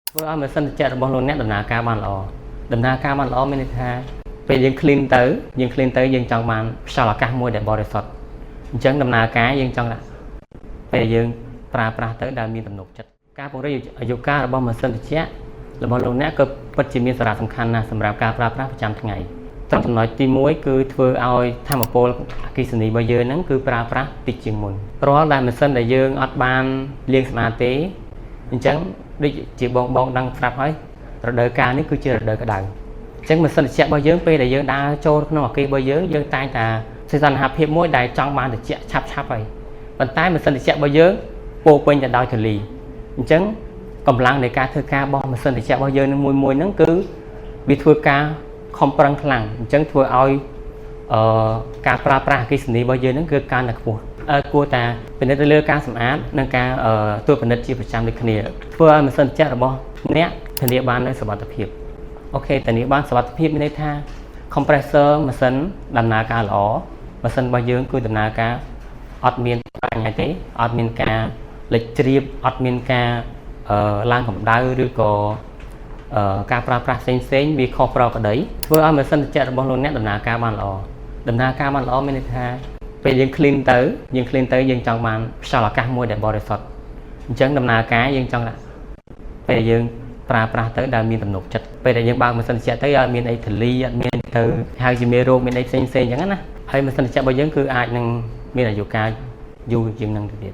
ធ្វើឲ្យម៉ាស៊ីនត្រជាក់របស់លោកអ្នកដំណើរការបានល្អដំណើរការបានល្អមានន័យថាពេលយើង clean ទៅយើងចង់បានខ្យល់អាកាសមួយដែលបរិសុទ្ធអញ្ចឹងដំណើរការយើងចង់ពេលយើងប្រើប្រាស់ទៅដែលមានទំនុកចិត្តការពង្រីកអាយុកាលរបស់ម៉ាស៊ីនត្រជាក់របស់លោកអ្នកក៏ពិតជាមានសារៈសំខាន់ណាស់សម្រាប់ការប្រើប្រាស់ប្រចាំថ្ងៃត្រង់ចំណុចទី1គឺធ្វើឲ្យថាមពលអគ្គិសនីរបស់យើងហ្នឹងគឺប្រើប្រាស់តិចជាងមុនរាល់ដែលម៉ាស៊ីនដែលយើងអត់បានលាងសម្អាតទេអញ្ចឹងដូចជាបងដឹងស្រាប់ហើយរដូវកាលនេះគឺជារដូវក្តៅអញ្ចឹងម៉ាស៊ីនត្រជាក់របស់យើងពេលដែលយើងដើរចូលក្នុងអគាររបស់យើងតែងតែសេសន្និភាពមួយដែលចង់បានត្រជាក់ឆាប់ហើយប៉ុន្តែម៉ាស៊ីនត្រជាក់របស់យើងពោពេញទៅដោយធូលីអញ្ចឹងកម្លាំងនៃការធ្វើការរបស់ម៉ាស៊ីនត្រជាក់របស់យើងនឹងមួយហ្នឹងគឺវាធ្វើការខំប្រឹងខ្លាំងអញ្ចឹងធ្វើឲ្យការប្រើប្រាស់អគ្គិសនីរបស់យើងហ្នឹងគឺកាន់តែខ្ពស់គួរតែពិនិត្យទៅលើការសម្អាតនិងការត្រួតពិនិត្យជាប្រចាំដូចគ្នាធ្វើឲ្យម៉ាស៊ីនត្រជាក់របស់អ្នកធានាបាននូវសុវត្ថិភាពអូខេធានាបានសុវត្ថិភាពមានន័យថា compressor ម៉ាស៊ីនដំណើរការល្អម៉ាស៊ីនរបស់យើងគឺដំណើរការអត់មានបញ្ហាទេអត់មានការលេចជ្រាបអត់មានការឡើងកម្ដៅឬក៏ការប្រើប្រាស់ផ្សេងវាខុសប្រក្រតីធ្វើឲ្យម៉ាស៊ីនត្រជាក់របស់លោកអ្នកដំណើរការបានល្អដំណើរការបានល្អមានន័យថាពេលយើង clean ទៅយើងចង់បានខ្យល់អាកាសមួយដែលបរិសុទ្ធអញ្ចឹងដំណើរការយើងចង់ពេលយើងប្រើប្រាស់ទៅដែលមានទំនុកចិត្តពេលដែលយើងបើកម៉ាស៊ីនត្រជាក់ទៅអត់មានអីធលីអត់មានទៅហើយជាមេរោគមានអីផ្សេងអញ្ចឹងណាហើយម៉ាស៊ីនត្រជាក់របស់យើងគឺអាចនឹងមានអាយុកាលយូរជាងនឹងទៅទៀត